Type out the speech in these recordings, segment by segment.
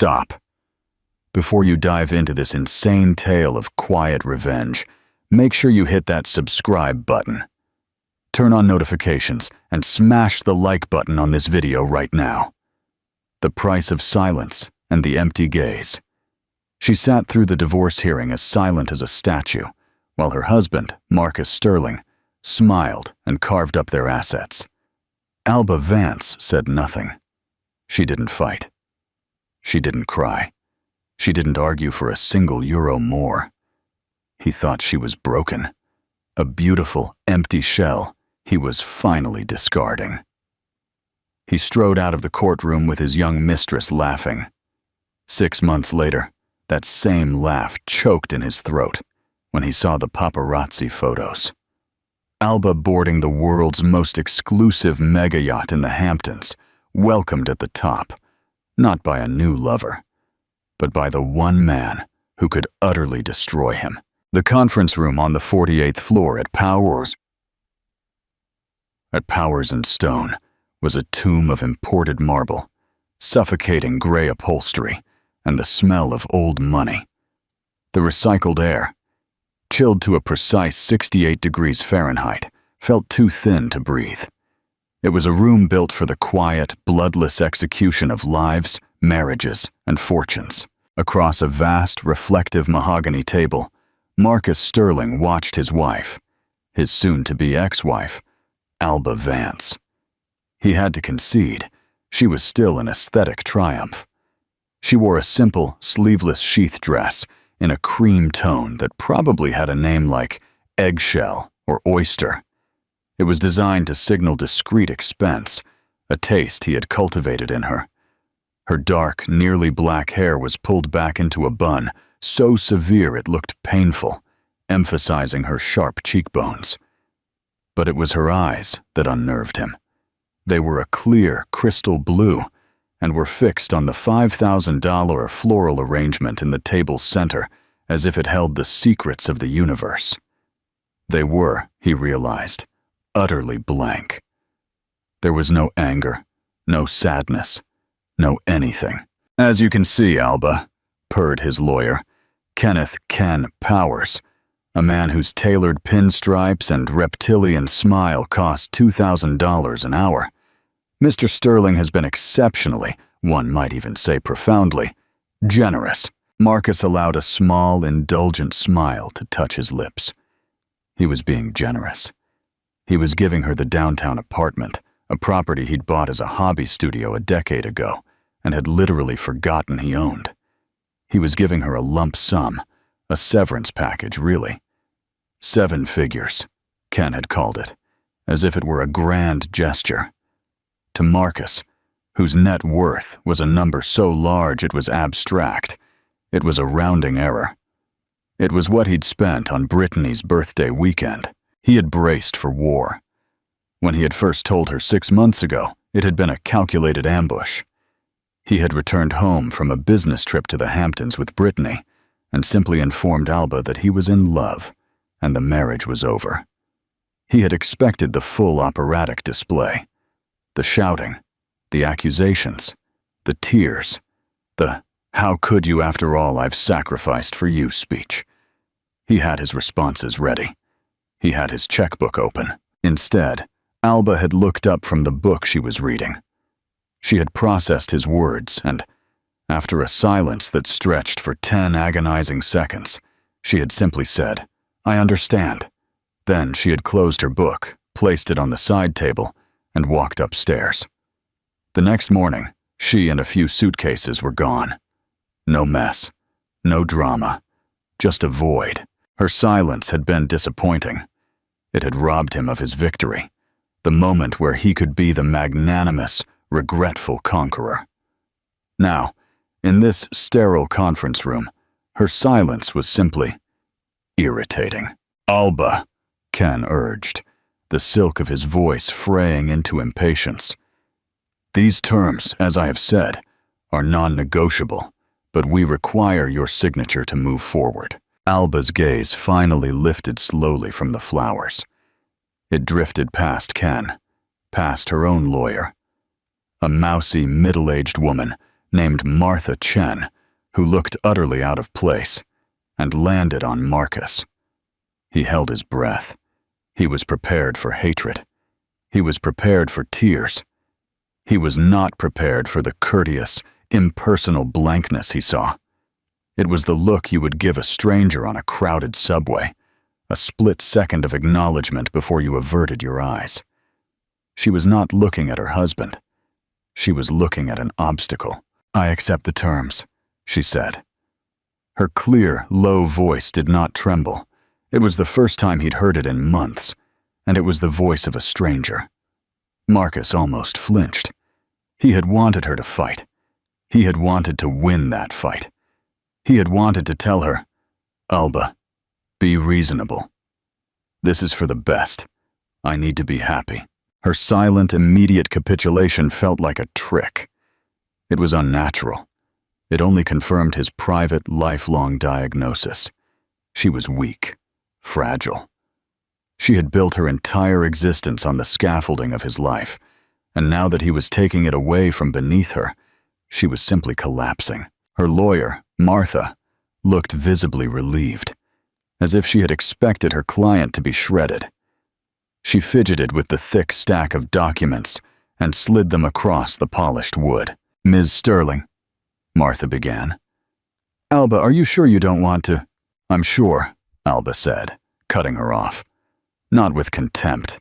Stop. Before you dive into this insane tale of quiet revenge, make sure you hit that subscribe button. Turn on notifications and smash the like button on this video right now. The price of silence and the empty gaze. She sat through the divorce hearing as silent as a statue, while her husband, Marcus Sterling, smiled and carved up their assets. Alba Vance said nothing. She didn't fight. She didn't cry. She didn't argue for a single euro more. He thought she was broken. A beautiful, empty shell he was finally discarding. He strode out of the courtroom with his young mistress laughing. 6 months later, that same laugh choked in his throat when he saw the paparazzi photos. Alba boarding the world's most exclusive mega yacht in the Hamptons, welcomed at the top, not by a new lover, but by the one man who could utterly destroy him. The conference room on the 48th floor at Powers & Stone was a tomb of imported marble, suffocating gray upholstery, and the smell of old money. The recycled air, chilled to a precise 68 degrees Fahrenheit, felt too thin to breathe. It was a room built for the quiet, bloodless execution of lives, marriages, and fortunes. Across a vast, reflective mahogany table, Marcus Sterling watched his wife, his soon-to-be ex-wife, Alba Vance. He had to concede, she was still an aesthetic triumph. She wore a simple, sleeveless sheath dress in a cream tone that probably had a name like eggshell or oyster. It was designed to signal discreet expense, a taste he had cultivated in her. Her dark, nearly black hair was pulled back into a bun, so severe it looked painful, emphasizing her sharp cheekbones. But it was her eyes that unnerved him. They were a clear, crystal blue, and were fixed on the $5,000 floral arrangement in the table's center as if it held the secrets of the universe. They were, he realized, utterly blank. There was no anger, no sadness, no anything. "As you can see, Alba," purred his lawyer, Kenneth "Ken" Powers, a man whose tailored pinstripes and reptilian smile cost $2,000 an hour. "Mr. Sterling has been exceptionally, one might even say profoundly, generous." Marcus allowed a small, indulgent smile to touch his lips. He was being generous. He was giving her the downtown apartment, a property he'd bought as a hobby studio a decade ago and had literally forgotten he owned. He was giving her a lump sum, a severance package, really. 7 figures, Ken had called it, as if it were a grand gesture. To Marcus, whose net worth was a number so large it was abstract, it was a rounding error. It was what he'd spent on Brittany's birthday weekend. He had braced for war. When he had first told her 6 months ago, it had been a calculated ambush. He had returned home from a business trip to the Hamptons with Brittany and simply informed Alba that he was in love and the marriage was over. He had expected the full operatic display. The shouting, the accusations, the tears, the "how could you after all I've sacrificed for you" speech. He had his responses ready. He had his checkbook open. Instead, Alba had looked up from the book she was reading. She had processed his words and, after a silence that stretched for 10 agonizing seconds, she had simply said, "I understand." Then she had closed her book, placed it on the side table, and walked upstairs. The next morning, she and a few suitcases were gone. No mess, no drama, just a void. Her silence had been disappointing. It had robbed him of his victory, the moment where he could be the magnanimous, regretful conqueror. Now, in this sterile conference room, her silence was simply irritating. "Alba," Ken urged, the silk of his voice fraying into impatience. "These terms, as I have said, are non-negotiable, but we require your signature to move forward." Alba's gaze finally lifted slowly from the flowers. It drifted past Ken, past her own lawyer. A mousy, middle-aged woman, named Martha Chen, who looked utterly out of place, and landed on Marcus. He held his breath. He was prepared for hatred. He was prepared for tears. He was not prepared for the courteous, impersonal blankness he saw. It was the look you would give a stranger on a crowded subway, a split second of acknowledgement before you averted your eyes. She was not looking at her husband. She was looking at an obstacle. "I accept the terms," she said. Her clear, low voice did not tremble. It was the first time he'd heard it in months, and it was the voice of a stranger. Marcus almost flinched. He had wanted her to fight. He had wanted to win that fight. He had wanted to tell her, "Alba, be reasonable. This is for the best. I need to be happy." Her silent, immediate capitulation felt like a trick. It was unnatural. It only confirmed his private, lifelong diagnosis. She was weak, fragile. She had built her entire existence on the scaffolding of his life, and now that he was taking it away from beneath her, she was simply collapsing. Her lawyer, Martha, looked visibly relieved, as if she had expected her client to be shredded. She fidgeted with the thick stack of documents and slid them across the polished wood. "Ms. Sterling," Martha began. "Alba, are you sure you don't want to?" "I'm sure," Alba said, cutting her off. Not with contempt,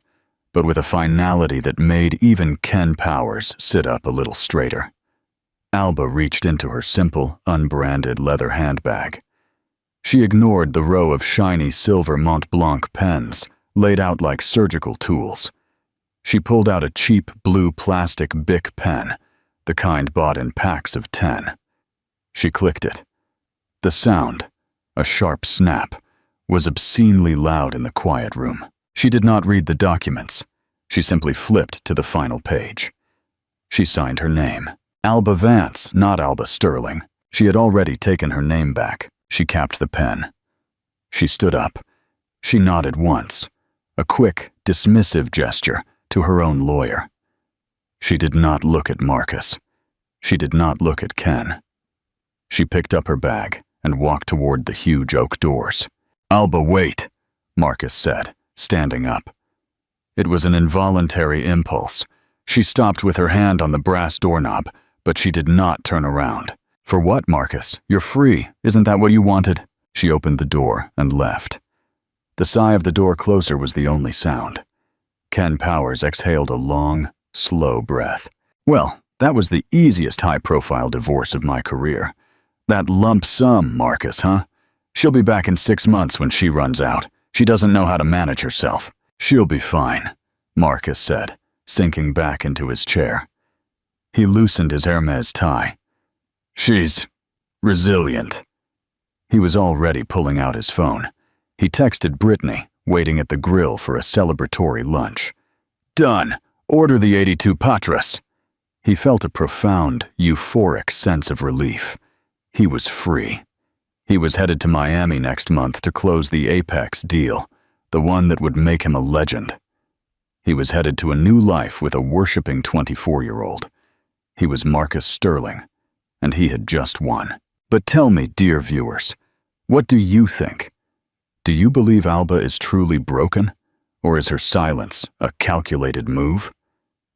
but with a finality that made even Ken Powers sit up a little straighter. Alba reached into her simple, unbranded leather handbag. She ignored the row of shiny silver Mont Blanc pens, laid out like surgical tools. She pulled out a cheap blue plastic Bic pen, the kind bought in packs of 10. She clicked it. The sound, a sharp snap, was obscenely loud in the quiet room. She did not read the documents. She simply flipped to the final page. She signed her name. Alba Vance, not Alba Sterling. She had already taken her name back. She capped the pen. She stood up. She nodded once, a quick, dismissive gesture to her own lawyer. She did not look at Marcus. She did not look at Ken. She picked up her bag and walked toward the huge oak doors. "Alba, wait," Marcus said, standing up. It was an involuntary impulse. She stopped with her hand on the brass doorknob, but she did not turn around. "For what, Marcus? You're free. Isn't that what you wanted?" She opened the door and left. The sigh of the door closer was the only sound. Ken Powers exhaled a long, slow breath. "Well, that was the easiest high-profile divorce of my career. That lump sum, Marcus, huh? She'll be back in 6 months when she runs out. She doesn't know how to manage herself." "She'll be fine," Marcus said, sinking back into his chair. He loosened his Hermes tie. "She's resilient." He was already pulling out his phone. He texted Brittany, waiting at the grill for a celebratory lunch. "Done. Order the 82 Patras." He felt a profound, euphoric sense of relief. He was free. He was headed to Miami next month to close the Apex deal, the one that would make him a legend. He was headed to a new life with a worshipping 24-year-old. He was Marcus Sterling, and he had just won. But tell me, dear viewers, what do you think? Do you believe Alba is truly broken, or is her silence a calculated move?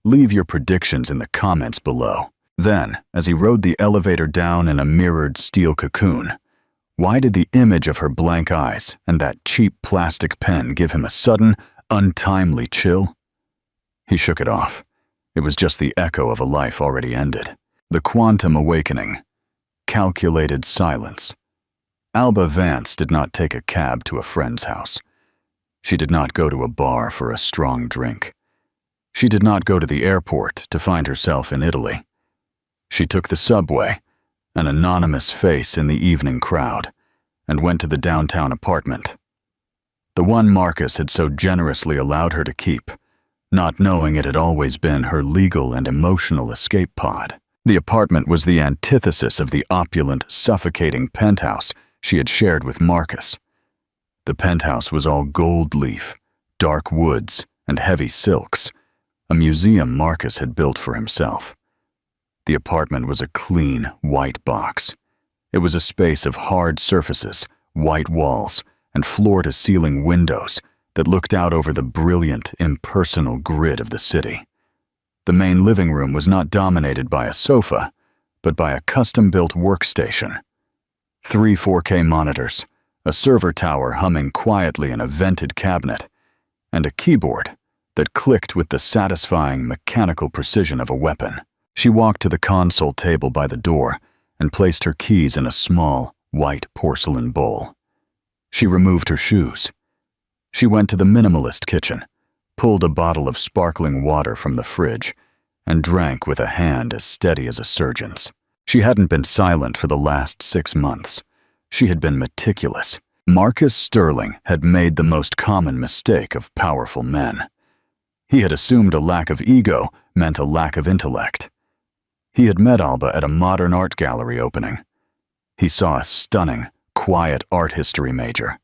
Leave your predictions in the comments below. Then, as he rode the elevator down in a mirrored steel cocoon, why did the image of her blank eyes and that cheap plastic pen give him a sudden, untimely chill? He shook it off. It was just the echo of a life already ended. The quantum awakening. Calculated silence. Alba Vance did not take a cab to a friend's house. She did not go to a bar for a strong drink. She did not go to the airport to find herself in Italy. She took the subway, an anonymous face in the evening crowd, and went to the downtown apartment. The one Marcus had so generously allowed her to keep, not knowing it had always been her legal and emotional escape pod. The apartment was the antithesis of the opulent, suffocating penthouse she had shared with Marcus. The penthouse was all gold leaf, dark woods, and heavy silks, a museum Marcus had built for himself. The apartment was a clean, white box. It was a space of hard surfaces, white walls, and floor-to-ceiling windows that looked out over the brilliant, impersonal grid of the city. The main living room was not dominated by a sofa, but by a custom-built workstation. 3 4K monitors, a server tower humming quietly in a vented cabinet, and a keyboard that clicked with the satisfying mechanical precision of a weapon. She walked to the console table by the door and placed her keys in a small, white porcelain bowl. She removed her shoes. She went to the minimalist kitchen, pulled a bottle of sparkling water from the fridge, and drank with a hand as steady as a surgeon's. She hadn't been silent for the last 6 months. She had been meticulous. Marcus Sterling had made the most common mistake of powerful men. He had assumed a lack of ego meant a lack of intellect. He had met Alba at a modern art gallery opening. He saw a stunning, quiet art history major.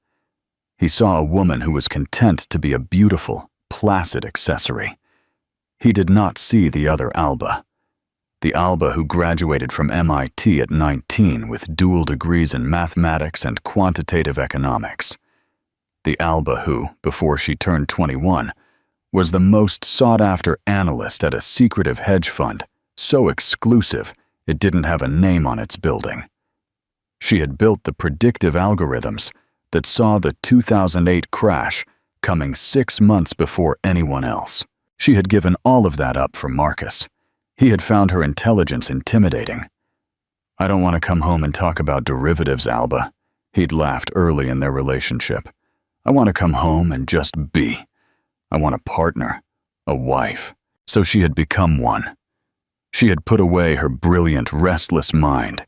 He saw a woman who was content to be a beautiful, placid accessory. He did not see the other Alba. The Alba who graduated from MIT at 19 with dual degrees in mathematics and quantitative economics. The Alba who, before she turned 21, was the most sought-after analyst at a secretive hedge fund, so exclusive it didn't have a name on its building. She had built the predictive algorithms that saw the 2008 crash coming 6 months before anyone else. She had given all of that up for Marcus. He had found her intelligence intimidating. "I don't want to come home and talk about derivatives, Alba," he'd laughed early in their relationship. "I want to come home and just be. I want a partner, a wife." So she had become one. She had put away her brilliant, restless mind,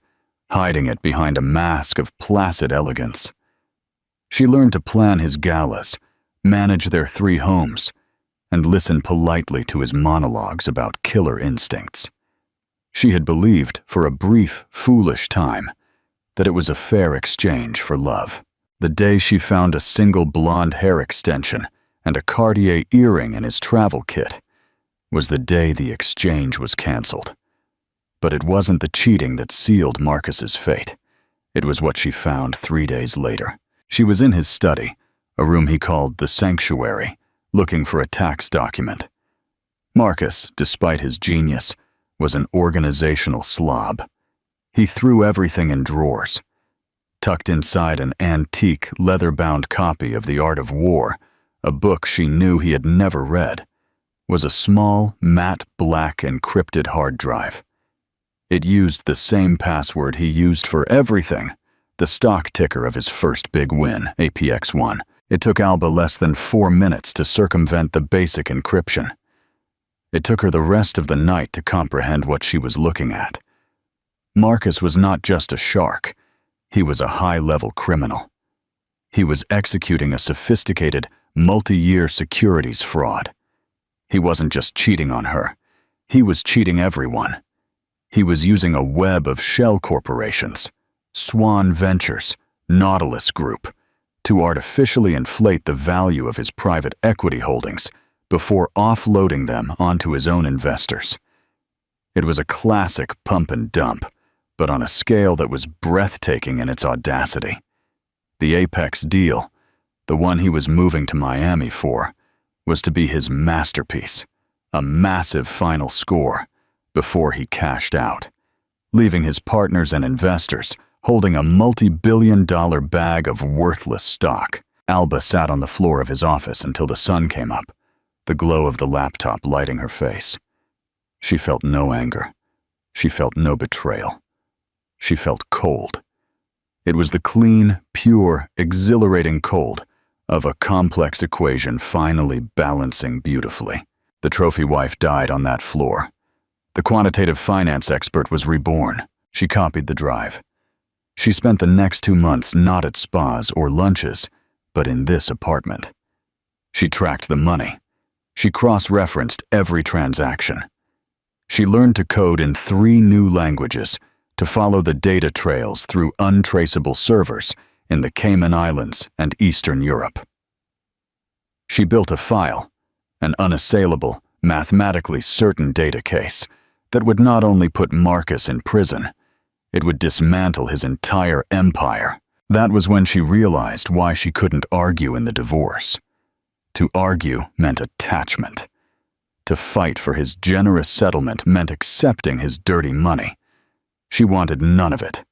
hiding it behind a mask of placid elegance. She learned to plan his galas, manage their 3 homes, and listen politely to his monologues about killer instincts. She had believed, for a brief, foolish time, that it was a fair exchange for love. The day she found a single blonde hair extension and a Cartier earring in his travel kit was the day the exchange was canceled. But it wasn't the cheating that sealed Marcus's fate. It was what she found 3 days later. She was in his study, a room he called the sanctuary, looking for a tax document. Marcus, despite his genius, was an organizational slob. He threw everything in drawers. Tucked inside an antique, leather-bound copy of The Art of War, a book she knew he had never read, was a small, matte black encrypted hard drive. It used the same password he used for everything, the stock ticker of his first big win, APX1. It took Alba less than 4 minutes to circumvent the basic encryption. It took her the rest of the night to comprehend what she was looking at. Marcus was not just a shark. He was a high-level criminal. He was executing a sophisticated, multi-year securities fraud. He wasn't just cheating on her. He was cheating everyone. He was using a web of shell corporations, Swan Ventures, Nautilus Group, to artificially inflate the value of his private equity holdings before offloading them onto his own investors. It was a classic pump and dump, but on a scale that was breathtaking in its audacity. The apex deal, the one he was moving to Miami for, was to be his masterpiece, a massive final score, before he cashed out, leaving his partners and investors holding a multi-billion-dollar bag of worthless stock. Alba sat on the floor of his office until the sun came up, the glow of the laptop lighting her face. She felt no anger. She felt no betrayal. She felt cold. It was the clean, pure, exhilarating cold of a complex equation finally balancing beautifully. The trophy wife died on that floor. The quantitative finance expert was reborn. She copied the drive. She spent the next 2 months not at spas or lunches, but in this apartment. She tracked the money. She cross-referenced every transaction. She learned to code in 3 new languages to follow the data trails through untraceable servers in the Cayman Islands and Eastern Europe. She built a file, an unassailable, mathematically certain data case, that would not only put Marcus in prison, it would dismantle his entire empire. That was when she realized why she couldn't argue in the divorce. To argue meant attachment. To fight for his generous settlement meant accepting his dirty money. She wanted none of it.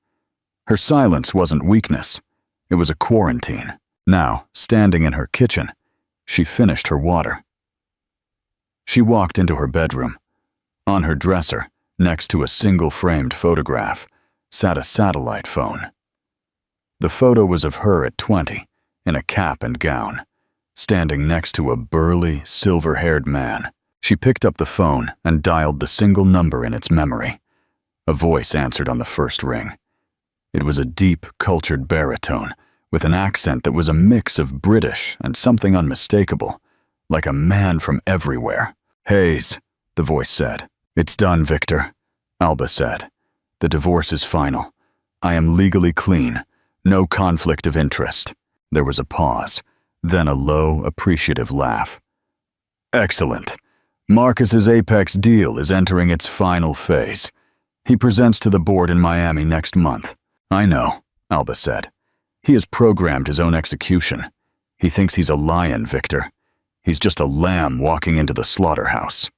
Her silence wasn't weakness. It was a quarantine. Now, standing in her kitchen, she finished her water. She walked into her bedroom. On her dresser, next to a single-framed photograph, sat a satellite phone. The photo was of her at 20, in a cap and gown, standing next to a burly, silver-haired man. She picked up the phone and dialed the single number in its memory. A voice answered on the first ring. It was a deep, cultured baritone, with an accent that was a mix of British and something unmistakable, like a man from everywhere. "Hayes," the voice said. "It's done, Victor," Alba said. "The divorce is final. I am legally clean. No conflict of interest." There was a pause, then a low, appreciative laugh. "Excellent. Marcus's Apex deal is entering its final phase. He presents to the board in Miami next month." "I know," Alba said. "He has programmed his own execution. He thinks he's a lion, Victor. He's just a lamb walking into the slaughterhouse."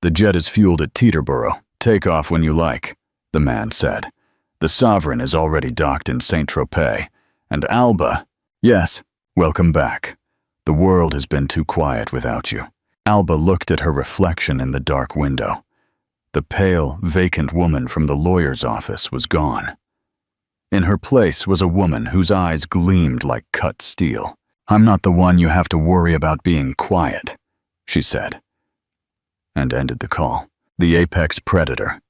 "The jet is fueled at Teterboro. Take off when you like," the man said. "The Sovereign is already docked in Saint-Tropez, and Alba—" "Yes, welcome back. The world has been too quiet without you." Alba looked at her reflection in the dark window. The pale, vacant woman from the lawyer's office was gone. In her place was a woman whose eyes gleamed like cut steel. "I'm not the one you have to worry about being quiet," she said, and ended the call. The apex predator.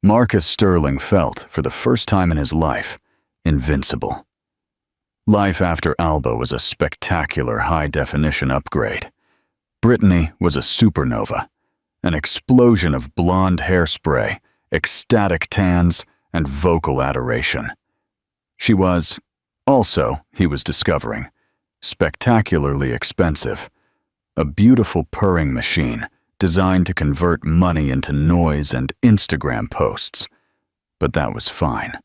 Marcus Sterling felt, for the first time in his life, invincible. Life after Alba was a spectacular high-definition upgrade. Brittany was a supernova, an explosion of blonde hairspray, ecstatic tans, and vocal adoration. She was, also, he was discovering, spectacularly expensive. A beautiful purring machine designed to convert money into noise and Instagram posts. But that was fine.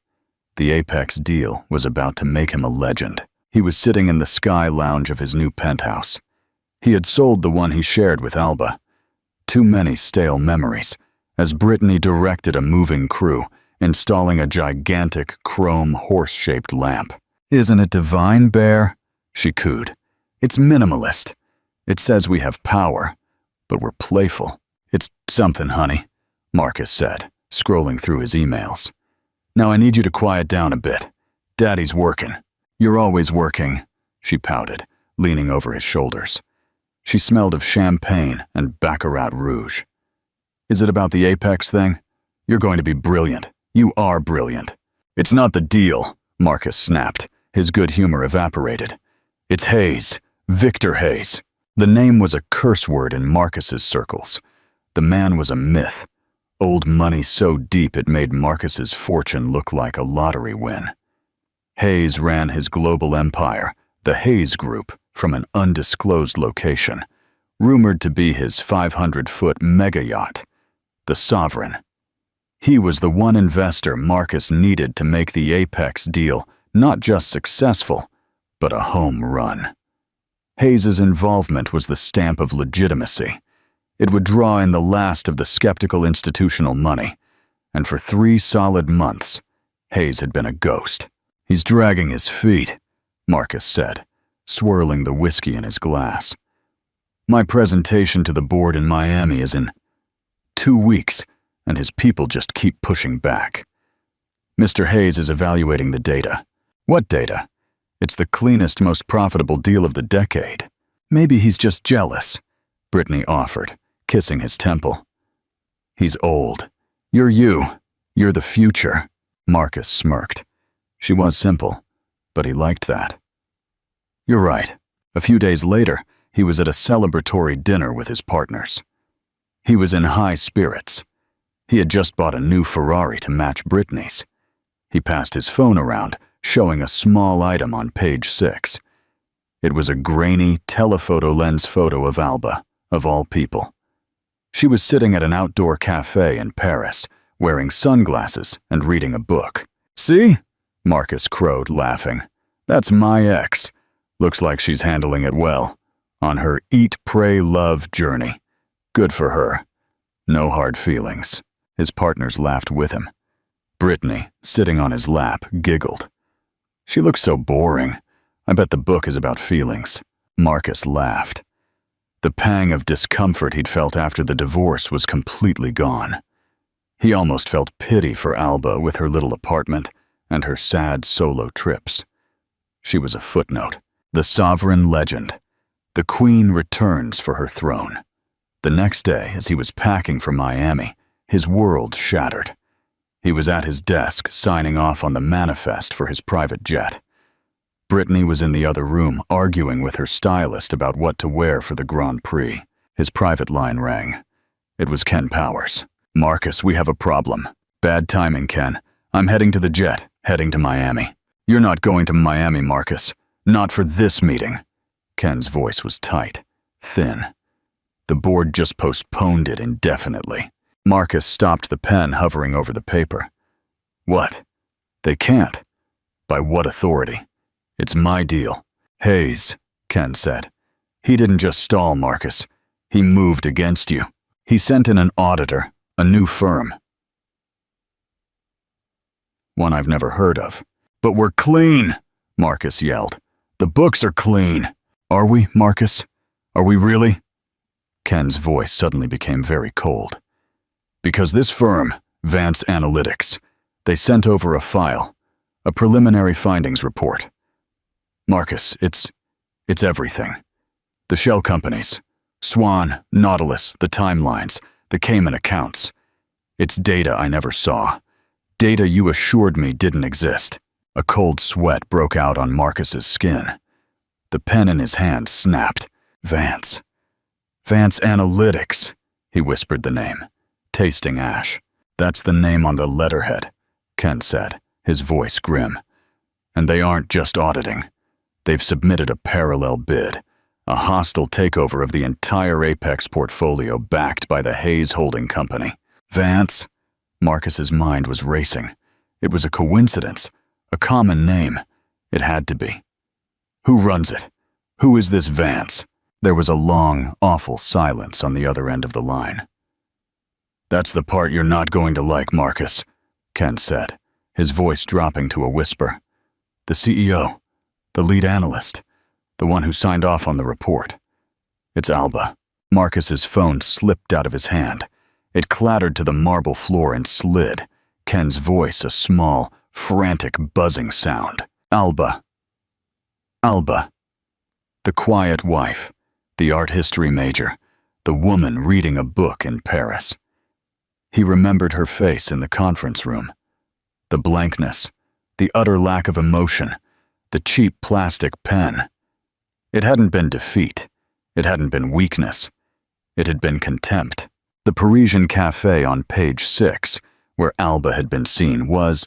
The Apex deal was about to make him a legend. He was sitting in the sky lounge of his new penthouse. He had sold the one he shared with Alba. Too many stale memories, as Brittany directed a moving crew, installing a gigantic chrome horse-shaped lamp. "Isn't it divine, Bear?" she cooed. "It's minimalist. It says we have power, but we're playful." "It's something, honey," Marcus said, scrolling through his emails. "Now I need you to quiet down a bit. Daddy's working." "You're always working," she pouted, leaning over his shoulders. She smelled of champagne and Baccarat Rouge. "Is it about the Apex thing? You're going to be brilliant. You are brilliant." "It's not the deal," Marcus snapped. His good humor evaporated. "It's Hayes. Victor Hayes." The name was a curse word in Marcus's circles. The man was a myth. Old money so deep it made Marcus's fortune look like a lottery win. Hayes ran his global empire, the Hayes Group, from an undisclosed location, rumored to be his 500-foot mega yacht, the Sovereign. He was the one investor Marcus needed to make the Apex deal not just successful, but a home run. Hayes's involvement was the stamp of legitimacy. It would draw in the last of the skeptical institutional money, and for 3 solid months, Hayes had been a ghost. "He's dragging his feet," Marcus said, swirling the whiskey in his glass. "My presentation to the board in Miami is in 2 weeks, and his people just keep pushing back. Mr. Hayes is evaluating the data." "What data?" "It's the cleanest, most profitable deal of the decade." "Maybe he's just jealous," Brittany offered, kissing his temple. "He's old. You're you. You're the future." Marcus smirked. She was simple, but he liked that. "You're right." A few days later, he was at a celebratory dinner with his partners. He was in high spirits. He had just bought a new Ferrari to match Brittany's. He passed his phone around, showing a small item on page 6. It was a grainy telephoto lens photo of Alba, of all people. She was sitting at an outdoor cafe in Paris, wearing sunglasses and reading a book. "See?" Marcus crowed, laughing. "That's my ex. Looks like she's handling it well. On her eat, pray, love journey. Good for her. No hard feelings." His partners laughed with him. Brittany, sitting on his lap, giggled. "She looks so boring. I bet the book is about feelings." Marcus laughed. The pang of discomfort he'd felt after the divorce was completely gone. He almost felt pity for Alba with her little apartment and her sad solo trips. She was a footnote. The sovereign legend. The queen returns for her throne. The next day, as he was packing for Miami, his world shattered. He was at his desk, signing off on the manifest for his private jet. Brittany was in the other room, arguing with her stylist about what to wear for the Grand Prix. His private line rang. It was Ken Powers. "Marcus, we have a problem. Bad timing, Ken. I'm heading to the jet, heading to Miami." "You're not going to Miami, Marcus. Not for this meeting." Ken's voice was tight, thin. "The board just postponed it indefinitely." Marcus stopped the pen hovering over the paper. "What? They can't. By what authority? It's my deal." "Hayes," Ken said. "He didn't just stall, Marcus. He moved against you. He sent in an auditor, a new firm. One I've never heard of." "But we're clean," Marcus yelled. "The books are clean." "Are we, Marcus? Are we really?" Ken's voice suddenly became very cold. "Because this firm, Vance Analytics, they sent over a file, a preliminary findings report. Marcus, it's everything. The shell companies, Swan, Nautilus, the timelines, the Cayman accounts. It's data I never saw. Data you assured me didn't exist." A cold sweat broke out on Marcus's skin. The pen in his hand snapped. "Vance. Vance Analytics," he whispered the name, tasting ash. "That's the name on the letterhead," Ken said, his voice grim. "And they aren't just auditing. They've submitted a parallel bid, a hostile takeover of the entire Apex portfolio backed by the Hayes Holding Company." "Vance?" Marcus's mind was racing. It was a coincidence, a common name. It had to be. "Who runs it? Who is this Vance?" There was a long, awful silence on the other end of the line. "That's the part you're not going to like, Marcus," Ken said, his voice dropping to a whisper. "The CEO, the lead analyst, the one who signed off on the report. It's Alba." Marcus's phone slipped out of his hand. It clattered to the marble floor and slid, Ken's voice a small, frantic buzzing sound. "Alba. Alba. The quiet wife, the art history major, the woman reading a book in Paris." He remembered her face in the conference room. The blankness, the utter lack of emotion, the cheap plastic pen. It hadn't been defeat. It hadn't been weakness. It had been contempt. The Parisian cafe on page 6, where Alba had been seen, was,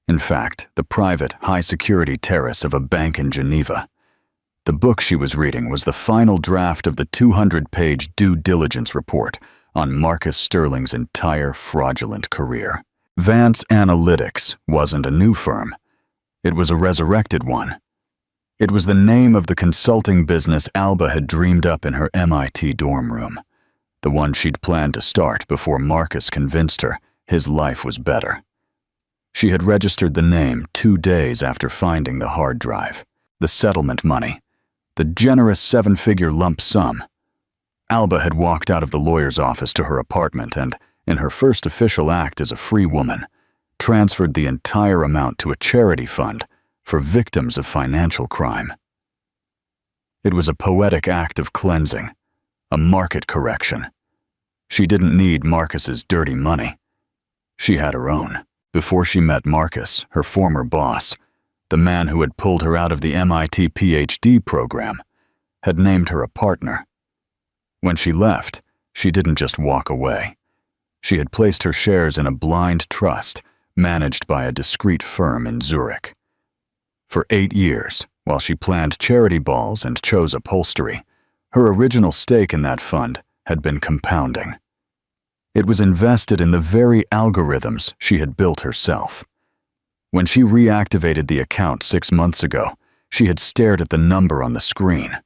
in fact, the private, high-security terrace of a bank in Geneva. The book she was reading was the final draft of the 200-page due diligence report on Marcus Sterling's entire fraudulent career. Vance Analytics wasn't a new firm. It was a resurrected one. It was the name of the consulting business Alba had dreamed up in her MIT dorm room, the one she'd planned to start before Marcus convinced her his life was better. She had registered the name 2 days after finding the hard drive, the settlement money, the generous 7-figure lump sum. Alba had walked out of the lawyer's office to her apartment and, in her first official act as a free woman, transferred the entire amount to a charity fund for victims of financial crime. It was a poetic act of cleansing, a market correction. She didn't need Marcus's dirty money. She had her own. Before she met Marcus, her former boss, the man who had pulled her out of the MIT PhD program, had named her a partner. When she left, she didn't just walk away. She had placed her shares in a blind trust managed by a discreet firm in Zurich. For 8 years, while she planned charity balls and chose upholstery, her original stake in that fund had been compounding. It was invested in the very algorithms she had built herself. When she reactivated the account 6 months ago, she had stared at the number on the screen.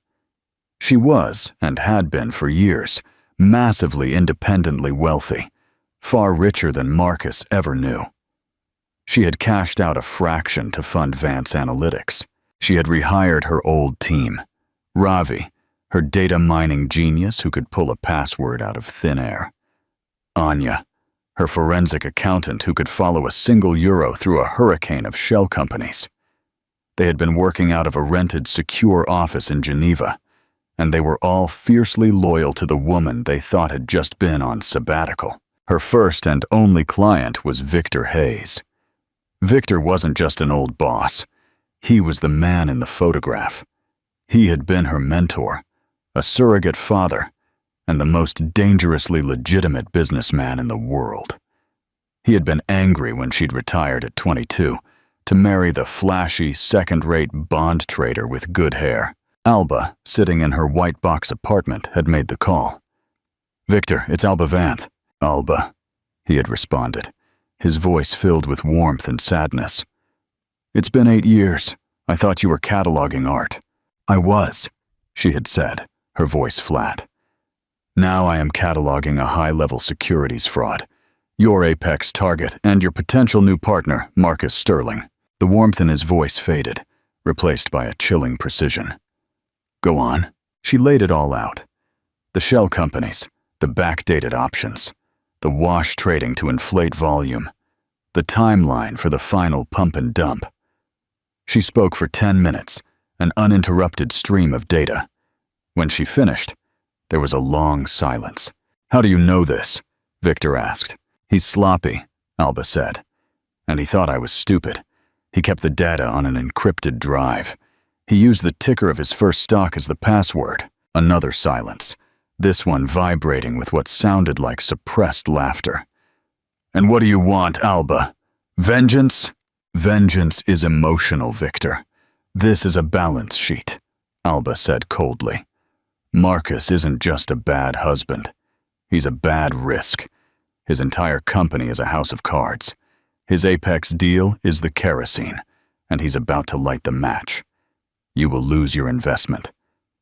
She was, and had been for years, massively independently wealthy, far richer than Marcus ever knew. She had cashed out a fraction to fund Vance Analytics. She had rehired her old team. Ravi, her data mining genius who could pull a password out of thin air. Anya, her forensic accountant who could follow a single euro through a hurricane of shell companies. They had been working out of a rented secure office in Geneva, and they were all fiercely loyal to the woman they thought had just been on sabbatical. Her first and only client was Victor Hayes. Victor wasn't just an old boss. He was the man in the photograph. He had been her mentor, a surrogate father, and the most dangerously legitimate businessman in the world. He had been angry when she'd retired at 22 to marry the flashy, second-rate bond trader with good hair. Alba, sitting in her white box apartment, had made the call. "Victor, it's Alba Vance." "Alba," he had responded, his voice filled with warmth and sadness. "It's been 8 years. I thought you were cataloging art." "I was," she had said, her voice flat. "Now I am cataloging a high-level securities fraud. Your apex target and your potential new partner, Marcus Sterling." The warmth in his voice faded, replaced by a chilling precision. "Go on." She laid it all out. The shell companies, the backdated options, the wash trading to inflate volume, the timeline for the final pump and dump. She spoke for 10 minutes, an uninterrupted stream of data. When she finished, there was a long silence. "How do you know this?" Victor asked. "He's sloppy," Alba said. "And he thought I was stupid. He kept the data on an encrypted drive. He used the ticker of his first stock as the password." Another silence, this one vibrating with what sounded like suppressed laughter. "And what do you want, Alba? Vengeance?" "Vengeance is emotional, Victor. This is a balance sheet," Alba said coldly. "Marcus isn't just a bad husband. He's a bad risk. His entire company is a house of cards. His apex deal is the kerosene, and he's about to light the match. You will lose your investment,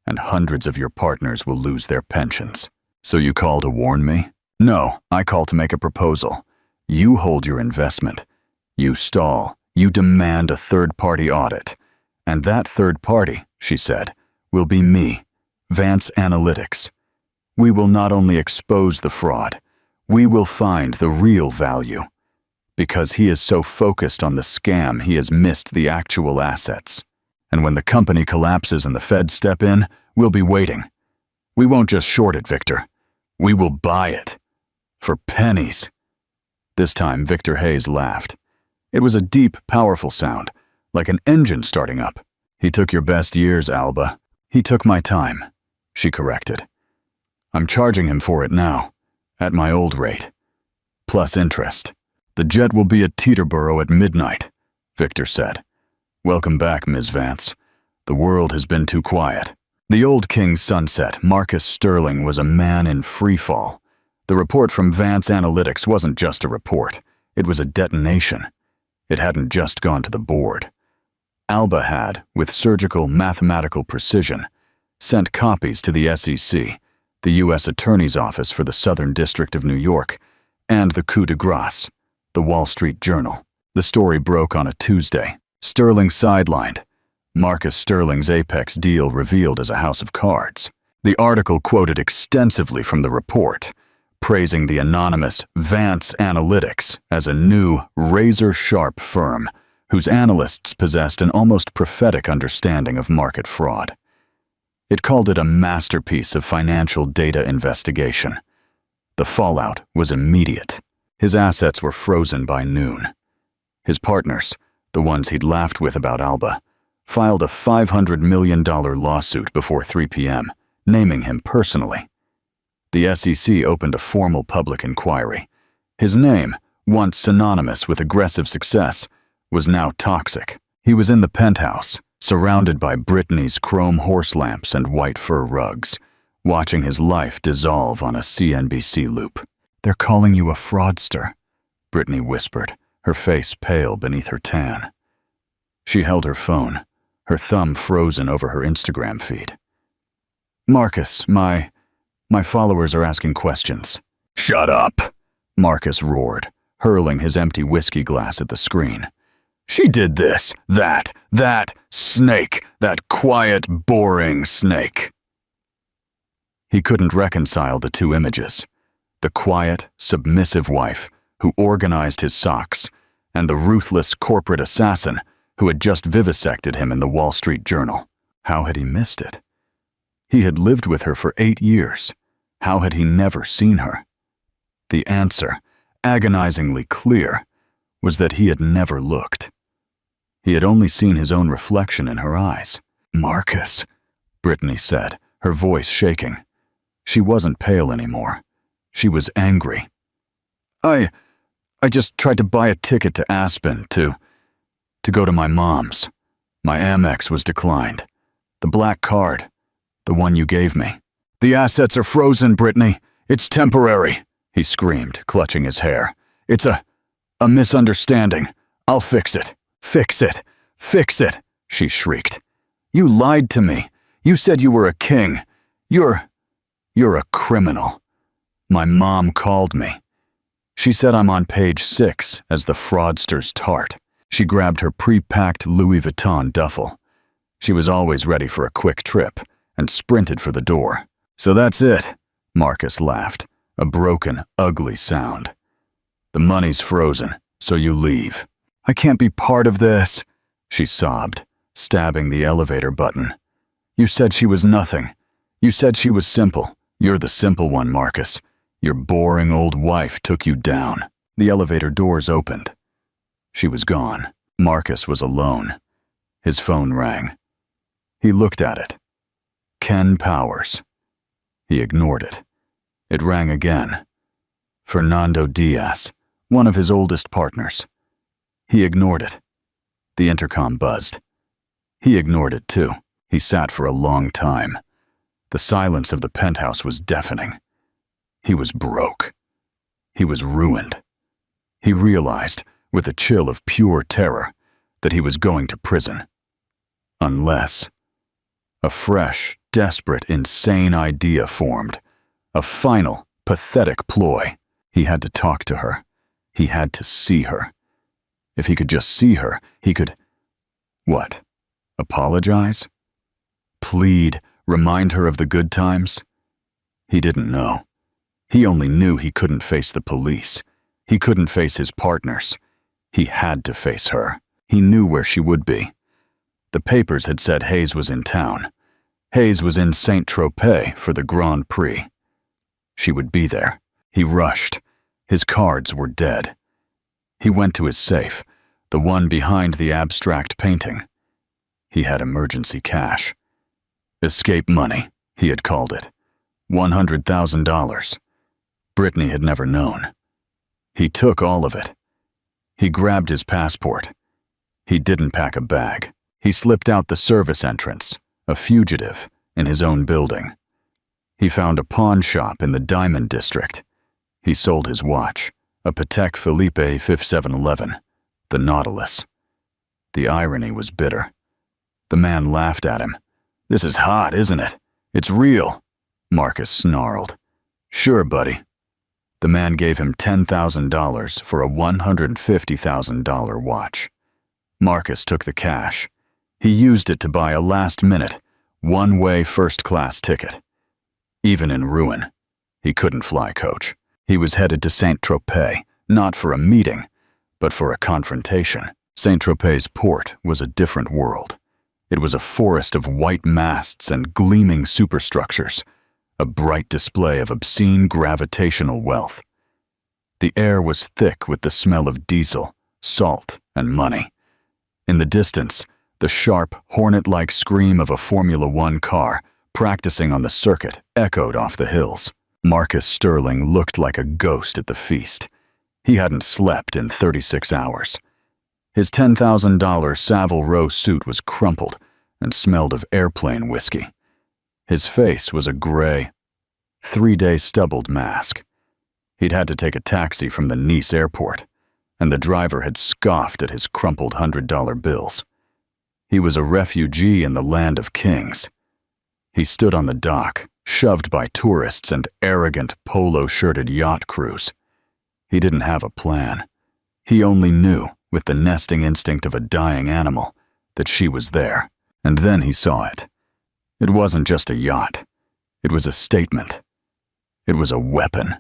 and hundreds of your partners will lose their pensions. So you call to warn me?" "No, I call to make a proposal. You hold your investment. You stall. You demand a third-party audit. And that third party," she said, "will be me, Vance Analytics. We will not only expose the fraud, we will find the real value. Because he is so focused on the scam, he has missed the actual assets. And when the company collapses and the feds step in, we'll be waiting. We won't just short it, Victor. We will buy it. For pennies." This time, Victor Hayes laughed. It was a deep, powerful sound, like an engine starting up. "He took your best years, Alba." "He took my time," she corrected. "I'm charging him for it now, at my old rate, plus interest." "The jet will be at Teterboro at midnight," Victor said. "Welcome back, Ms. Vance. The world has been too quiet." The old king's sunset, Marcus Sterling, was a man in freefall. The report from Vance Analytics wasn't just a report. It was a detonation. It hadn't just gone to the board. Alba had, with surgical mathematical precision, sent copies to the SEC, the U.S. Attorney's Office for the Southern District of New York, and the coup de grace, the Wall Street Journal. The story broke on a Tuesday. Sterling sidelined. Marcus Sterling's apex deal revealed as a house of cards. The article quoted extensively from the report, praising the anonymous Vance Analytics as a new, razor-sharp firm whose analysts possessed an almost prophetic understanding of market fraud. It called it a masterpiece of financial data investigation. The fallout was immediate. His assets were frozen by noon. His partners, the ones he'd laughed with about Alba, filed a $500 million lawsuit before 3 p.m., naming him personally. The SEC opened a formal public inquiry. His name, once synonymous with aggressive success, was now toxic. He was in the penthouse, surrounded by Brittany's chrome horse lamps and white fur rugs, watching his life dissolve on a CNBC loop. "They're calling you a fraudster," Brittany whispered, her face pale beneath her tan. She held her phone, her thumb frozen over her Instagram feed. "Marcus, my followers are asking questions." "Shut up," Marcus roared, hurling his empty whiskey glass at the screen. "She did this, that snake, that quiet, boring snake." He couldn't reconcile the two images, the quiet, submissive wife who organized his socks, and the ruthless corporate assassin who had just vivisected him in the Wall Street Journal. How had he missed it? He had lived with her for 8 years. How had he never seen her? The answer, agonizingly clear, was that he had never looked. He had only seen his own reflection in her eyes. "Marcus," Brittany said, her voice shaking. She wasn't pale anymore. She was angry. I just tried to buy a ticket to Aspen to go to my mom's. My Amex was declined. The black card, the one you gave me." "The assets are frozen, Brittany. It's temporary," he screamed, clutching his hair. "It's a misunderstanding. I'll fix it. Fix it. Fix it," she shrieked. "You lied to me. You said you were a king. You're a criminal. My mom called me. She said I'm on page 6 as the fraudster's tart." She grabbed her pre-packed Louis Vuitton duffel. She was always ready for a quick trip, and sprinted for the door. "So that's it," Marcus laughed, a broken, ugly sound. "The money's frozen, so you leave." "I can't be part of this," she sobbed, stabbing the elevator button. "You said she was nothing. You said she was simple. You're the simple one, Marcus. Your boring old wife took you down." The elevator doors opened. She was gone. Marcus was alone. His phone rang. He looked at it. Ken Powers. He ignored it. It rang again. Fernando Diaz, one of his oldest partners. He ignored it. The intercom buzzed. He ignored it too. He sat for a long time. The silence of the penthouse was deafening. He was broke. He was ruined. He realized, with a chill of pure terror, that he was going to prison. Unless a fresh, desperate, insane idea formed. A final, pathetic ploy. He had to talk to her. He had to see her. If he could just see her, he could... What? Apologize? Plead, remind her of the good times? He didn't know. He only knew he couldn't face the police. He couldn't face his partners. He had to face her. He knew where she would be. The papers had said Hayes was in town. Hayes was in Saint-Tropez for the Grand Prix. She would be there. He rushed. His cards were dead. He went to his safe, the one behind the abstract painting. He had emergency cash. Escape money, he had called it. $100,000. Brittany had never known. He took all of it. He grabbed his passport. He didn't pack a bag. He slipped out the service entrance, a fugitive, in his own building. He found a pawn shop in the Diamond District. He sold his watch, a Patek Philippe 5711, the Nautilus. The irony was bitter. The man laughed at him. "This is hot, isn't it? It's real," Marcus snarled. "Sure, buddy." The man gave him $10,000 for a $150,000 watch. Marcus took the cash. He used it to buy a last-minute, one-way first-class ticket. Even in ruin, he couldn't fly coach. He was headed to Saint-Tropez, not for a meeting, but for a confrontation. Saint-Tropez's port was a different world. It was a forest of white masts and gleaming superstructures, a bright display of obscene gravitational wealth. The air was thick with the smell of diesel, salt, and money. In the distance, the sharp, hornet-like scream of a Formula One car practicing on the circuit echoed off the hills. Marcus Sterling looked like a ghost at the feast. He hadn't slept in 36 hours. His $10,000 Savile Row suit was crumpled and smelled of airplane whiskey. His face was a gray, 3-day stubbled mask. He'd had to take a taxi from the Nice airport, and the driver had scoffed at his crumpled $100 bills. He was a refugee in the land of kings. He stood on the dock, shoved by tourists and arrogant polo-shirted yacht crews. He didn't have a plan. He only knew, with the nesting instinct of a dying animal, that she was there. And then he saw it. It wasn't just a yacht. It was a statement. It was a weapon.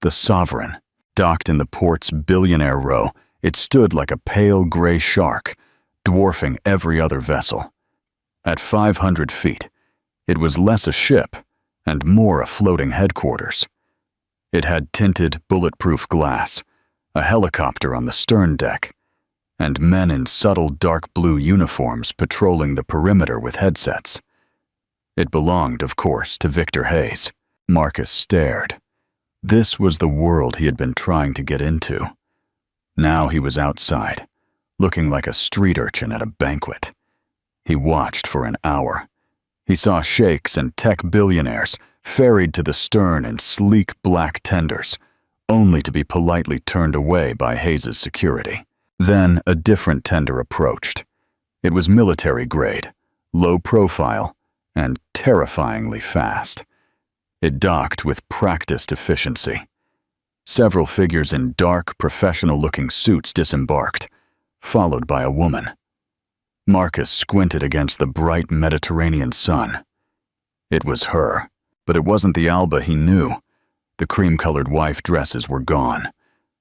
The Sovereign. Docked in the port's billionaire row, it stood like a pale gray shark, dwarfing every other vessel. At 500 feet, it was less a ship and more a floating headquarters. It had tinted, bulletproof glass, a helicopter on the stern deck, and men in subtle dark blue uniforms patrolling the perimeter with headsets. It belonged, of course, to Victor Hayes. Marcus stared. This was the world he had been trying to get into. Now he was outside, looking like a street urchin at a banquet. He watched for an hour. He saw sheikhs and tech billionaires ferried to the stern in sleek black tenders, only to be politely turned away by Hayes' security. Then a different tender approached. It was military grade, low profile, and terrifyingly fast. It docked with practiced efficiency. Several figures in dark, professional-looking suits disembarked, followed by a woman. Marcus squinted against the bright Mediterranean sun. It was her, but it wasn't the Alba he knew. The cream-colored wife dresses were gone.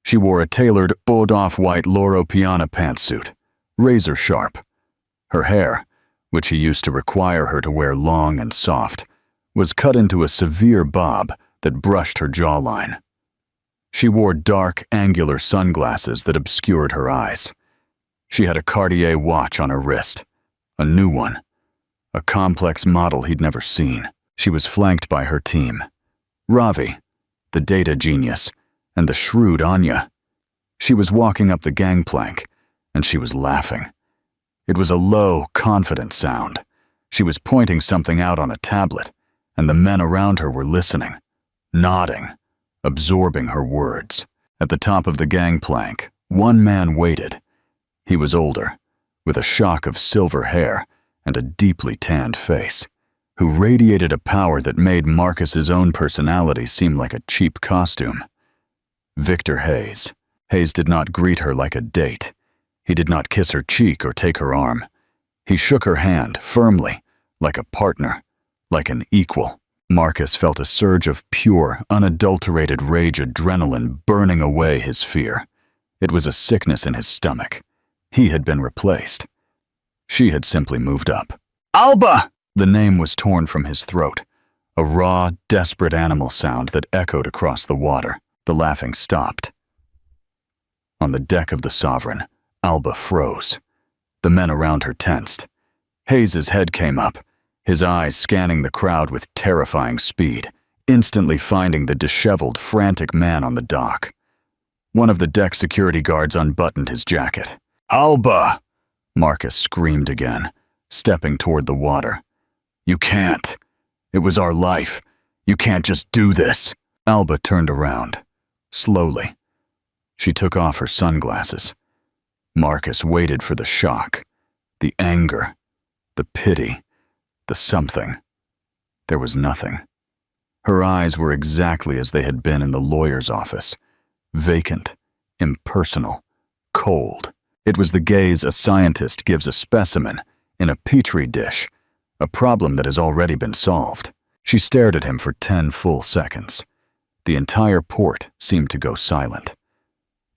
She wore a tailored, off-white Loro Piana pantsuit, razor sharp. Her hair, which he used to require her to wear long and soft, was cut into a severe bob that brushed her jawline. She wore dark, angular sunglasses that obscured her eyes. She had a Cartier watch on her wrist, a new one, a complex model he'd never seen. She was flanked by her team, Ravi, the data genius, and the shrewd Anya. She was walking up the gangplank, and she was laughing. It was a low, confident sound. She was pointing something out on a tablet, and the men around her were listening, nodding, absorbing her words. At the top of the gangplank, one man waited. He was older, with a shock of silver hair and a deeply tanned face, who radiated a power that made Marcus's own personality seem like a cheap costume. Victor Hayes. Hayes did not greet her like a date. He did not kiss her cheek or take her arm. He shook her hand firmly, like a partner, like an equal. Marcus felt a surge of pure, unadulterated rage adrenaline burning away his fear. It was a sickness in his stomach. He had been replaced. She had simply moved up. Alba! The name was torn from his throat, a raw, desperate animal sound that echoed across the water. The laughing stopped. On the deck of the Sovereign, Alba froze. The men around her tensed. Hayes' head came up, his eyes scanning the crowd with terrifying speed, instantly finding the disheveled, frantic man on the dock. One of the deck security guards unbuttoned his jacket. Alba! Marcus screamed again, stepping toward the water. You can't. It was our life. You can't just do this. Alba turned around, slowly. She took off her sunglasses. Marcus waited for the shock, the anger, the pity, the something. There was nothing. Her eyes were exactly as they had been in the lawyer's office, vacant, impersonal, cold. It was the gaze a scientist gives a specimen in a petri dish, a problem that has already been solved. She stared at him for 10 full seconds. The entire port seemed to go silent.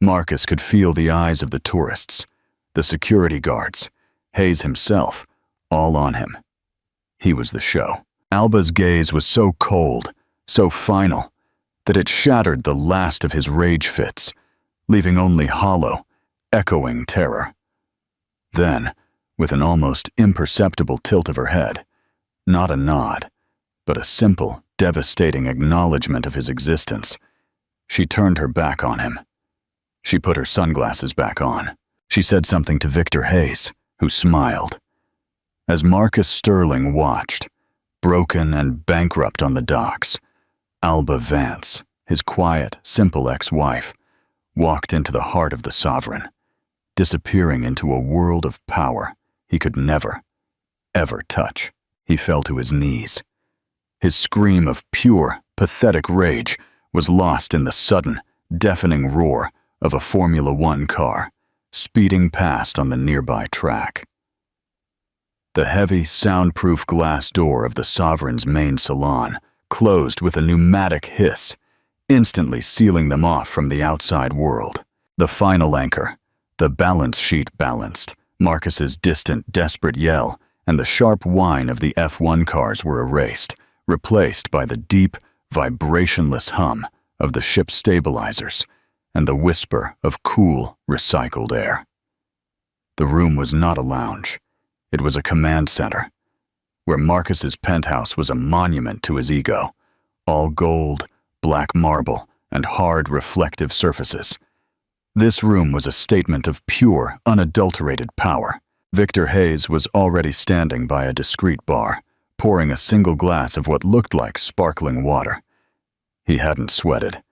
Marcus could feel the eyes of the tourists, the security guards, Hayes himself, all on him. He was the show. Alba's gaze was so cold, so final, that it shattered the last of his rage fits, leaving only hollow, echoing terror. Then, with an almost imperceptible tilt of her head, not a nod, but a simple, devastating acknowledgement of his existence, she turned her back on him. She put her sunglasses back on. She said something to Victor Hayes, who smiled. As Marcus Sterling watched, broken and bankrupt on the docks, Alba Vance, his quiet, simple ex-wife, walked into the heart of the sovereign, disappearing into a world of power he could never, ever touch. He fell to his knees. His scream of pure, pathetic rage was lost in the sudden, deafening roar of a Formula One car speeding past on the nearby track. The heavy, soundproof glass door of the sovereign's main salon closed with a pneumatic hiss, instantly sealing them off from the outside world. The final anchor, the balance sheet balanced, Marcus's distant, desperate yell, and the sharp whine of the F1 cars were erased, replaced by the deep, vibrationless hum of the ship's stabilizers and the whisper of cool, recycled air. The room was not a lounge. It was a command center, where Marcus's penthouse was a monument to his ego, all gold, black marble, and hard, reflective surfaces. This room was a statement of pure, unadulterated power. Victor Hayes was already standing by a discreet bar, pouring a single glass of what looked like sparkling water. He hadn't sweated.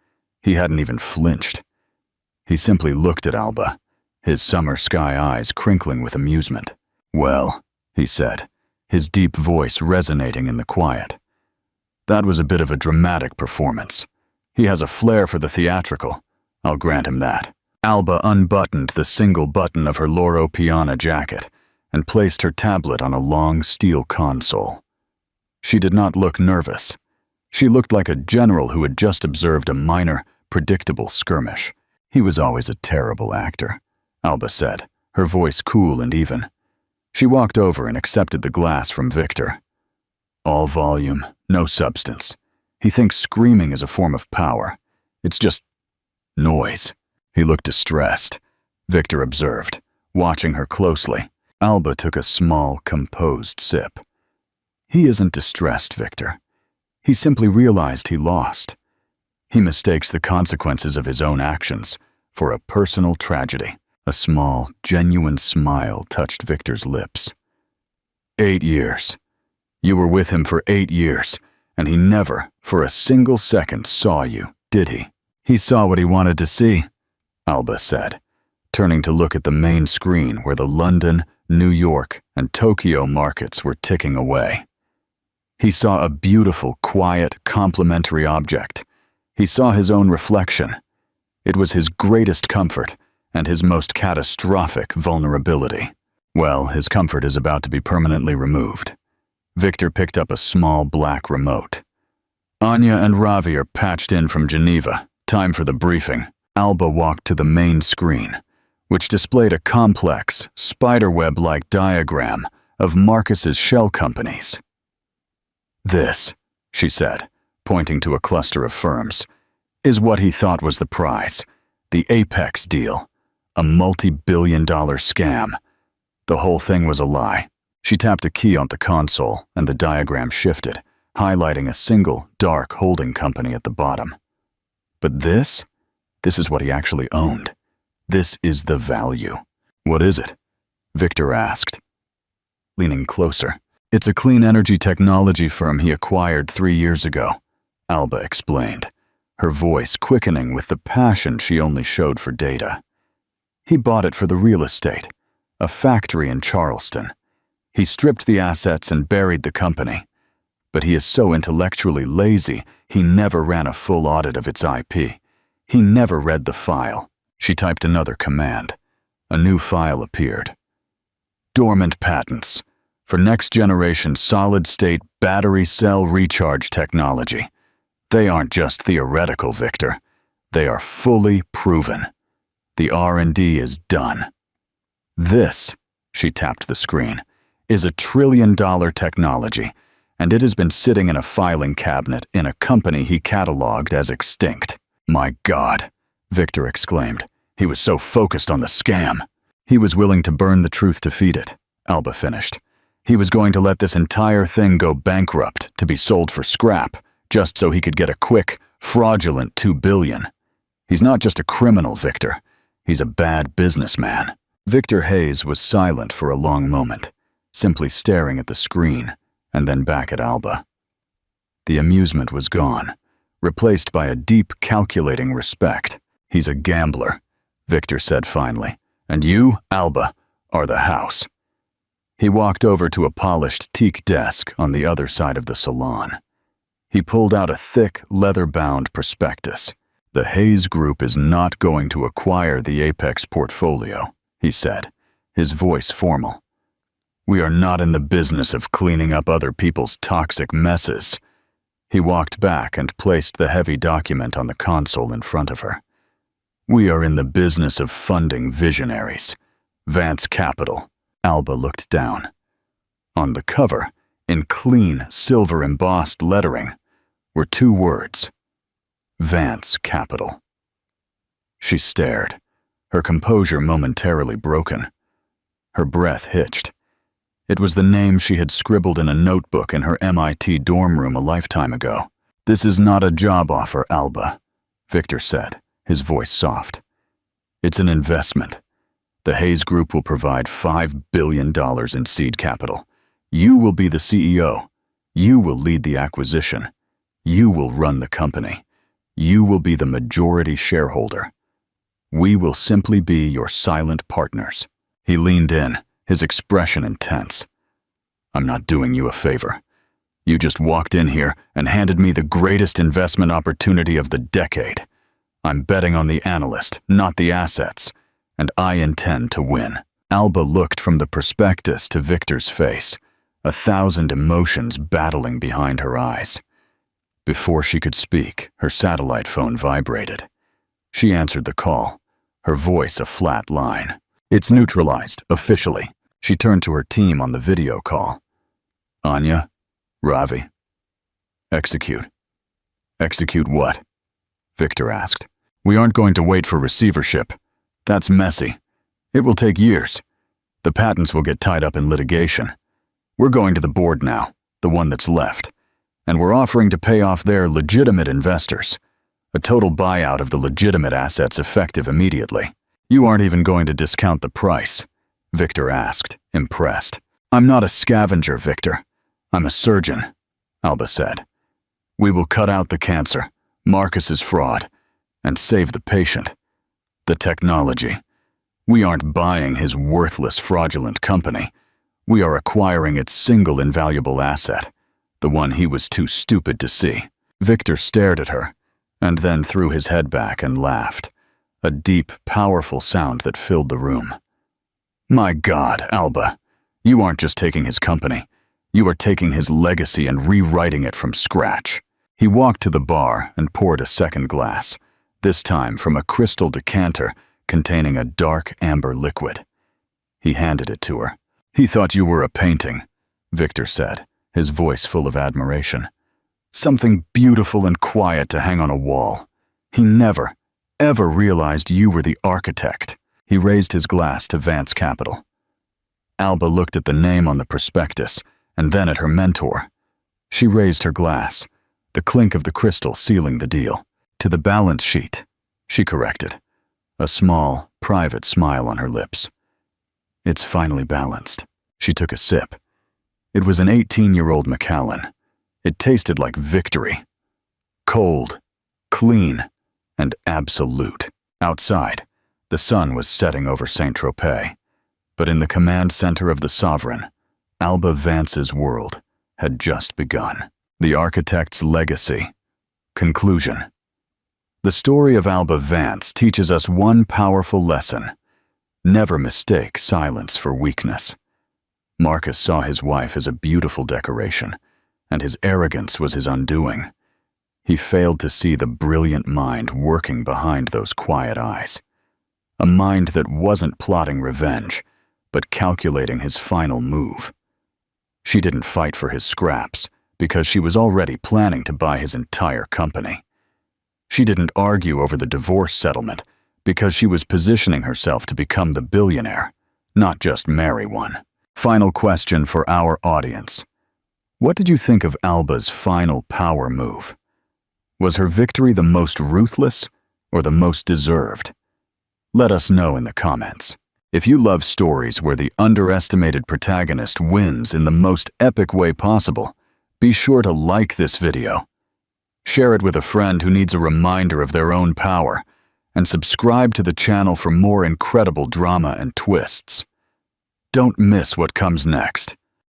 He hadn't even flinched. He simply looked at Alba, his summer sky eyes crinkling with amusement. "Well," he said, his deep voice resonating in the quiet. "That was a bit of a dramatic performance. He has a flair for the theatrical. I'll grant him that." Alba unbuttoned the single button of her Loro Piana jacket and placed her tablet on a long steel console. She did not look nervous. She looked like a general who had just observed a minor, predictable skirmish. "He was always a terrible actor," Alba said, her voice cool and even. She walked over and accepted the glass from Victor. "All volume, no substance. He thinks screaming is a form of power. It's just noise." He looked distressed, Victor observed, watching her closely. Alba took a small, composed sip. "He isn't distressed, Victor. He simply realized he lost. He mistakes the consequences of his own actions for a personal tragedy." A small, genuine smile touched Victor's lips. 8 years. You were with him for 8 years, and he never, for a single second, saw you, did he? "He saw what he wanted to see," Alba said, turning to look at the main screen where the London, New York, and Tokyo markets were ticking away. He saw a beautiful, quiet, complementary object. He saw his own reflection. It was his greatest comfort and his most catastrophic vulnerability. Well, his comfort is about to be permanently removed. Victor picked up a small black remote. "Anya and Ravi are patched in from Geneva. Time for the briefing." Alba walked to the main screen, which displayed a complex, spiderweb-like diagram of Marcus's shell companies. "This," she said, pointing to a cluster of firms, "is what he thought was the prize, the apex deal, a multi-billion-dollar scam. The whole thing was a lie." She tapped a key on the console, and the diagram shifted, highlighting a single, dark holding company at the bottom. "But this is what he actually owned. This is the value." "What is it?" Victor asked, leaning closer. "It's a clean energy technology firm he acquired 3 years ago," Alba explained, her voice quickening with the passion she only showed for data. "He bought it for the real estate, a factory in Charleston. He stripped the assets and buried the company. But he is so intellectually lazy, he never ran a full audit of its IP. He never read the file." She typed another command. A new file appeared. "Dormant patents for next-generation solid-state battery cell recharge technology. They aren't just theoretical, Victor. They are fully proven. The R&D is done. This," she tapped the screen, "is $1 trillion technology, and it has been sitting in a filing cabinet in a company he cataloged as extinct." "My God," Victor exclaimed. He was so focused on the scam. He was willing to burn the truth to feed it, Alba finished. He was going to let this entire thing go bankrupt to be sold for scrap, just so he could get a quick, fraudulent $2 billion. He's not just a criminal, Victor. He's a bad businessman. Victor Hayes was silent for a long moment, simply staring at the screen and then back at Alba. The amusement was gone, replaced by a deep, calculating respect. "He's a gambler," Victor said finally. "And you, Alba, are the house." He walked over to a polished teak desk on the other side of the salon. He pulled out a thick, leather-bound prospectus. "The Hayes Group is not going to acquire the Apex portfolio," he said, his voice formal. "We are not in the business of cleaning up other people's toxic messes." He walked back and placed the heavy document on the console in front of her. "We are in the business of funding visionaries. Vance Capital." Alba looked down. On the cover, in clean, silver-embossed lettering, were 2 words: Vance Capital. She stared, her composure momentarily broken. Her breath hitched. It was the name she had scribbled in a notebook in her MIT dorm room a lifetime ago. "This is not a job offer, Alba," Victor said, his voice soft. "It's an investment. The Hayes Group will provide $5 billion in seed capital. You will be the CEO. You will lead the acquisition. You will run the company. You will be the majority shareholder. We will simply be your silent partners." He leaned in, his expression intense. "I'm not doing you a favor. You just walked in here and handed me the greatest investment opportunity of the decade. I'm betting on the analyst, not the assets, and I intend to win." Alba looked from the prospectus to Victor's face, 1,000 emotions battling behind her eyes. Before she could speak, her satellite phone vibrated. She answered the call, her voice a flat line. "It's neutralized, officially." She turned to her team on the video call. "Anya, Ravi, execute." "Execute what?" Victor asked. "We aren't going to wait for receivership. That's messy. It will take years. The patents will get tied up in litigation. We're going to the board now, the one that's left, and we're offering to pay off their legitimate investors. A total buyout of the legitimate assets effective immediately." "You aren't even going to discount the price?" Victor asked, impressed. "I'm not a scavenger, Victor. I'm a surgeon," Alba said. "We will cut out the cancer, Marcus's fraud, and save the patient. The technology. We aren't buying his worthless, fraudulent company. We are acquiring its single invaluable asset, the one he was too stupid to see." Victor stared at her, and then threw his head back and laughed, a deep, powerful sound that filled the room. "My God, Alba, you aren't just taking his company. You are taking his legacy and rewriting it from scratch." He walked to the bar and poured a second glass, this time from a crystal decanter containing a dark amber liquid. He handed it to her. "He thought you were a painting," Victor said, his voice full of admiration. "Something beautiful and quiet to hang on a wall. He never, ever realized you were the architect." He raised his glass to Vance Capital. Alba looked at the name on the prospectus and then at her mentor. She raised her glass, the clink of the crystal sealing the deal. "To the balance sheet," she corrected, a small, private smile on her lips. "It's finally balanced." She took a sip. It was an 18-year-old Macallan. It tasted like victory. Cold, clean, and absolute. Outside, the sun was setting over Saint-Tropez, but in the command center of the sovereign, Alba Vance's world had just begun. The architect's legacy. Conclusion. The story of Alba Vance teaches us one powerful lesson: never mistake silence for weakness. Marcus saw his wife as a beautiful decoration, and his arrogance was his undoing. He failed to see the brilliant mind working behind those quiet eyes. A mind that wasn't plotting revenge, but calculating his final move. She didn't fight for his scraps because she was already planning to buy his entire company. She didn't argue over the divorce settlement because she was positioning herself to become the billionaire, not just marry one. Final question for our audience. What did you think of Alba's final power move? Was her victory the most ruthless or the most deserved? Let us know in the comments. If you love stories where the underestimated protagonist wins in the most epic way possible, be sure to like this video. Share it with a friend who needs a reminder of their own power, and subscribe to the channel for more incredible drama and twists. Don't miss what comes next.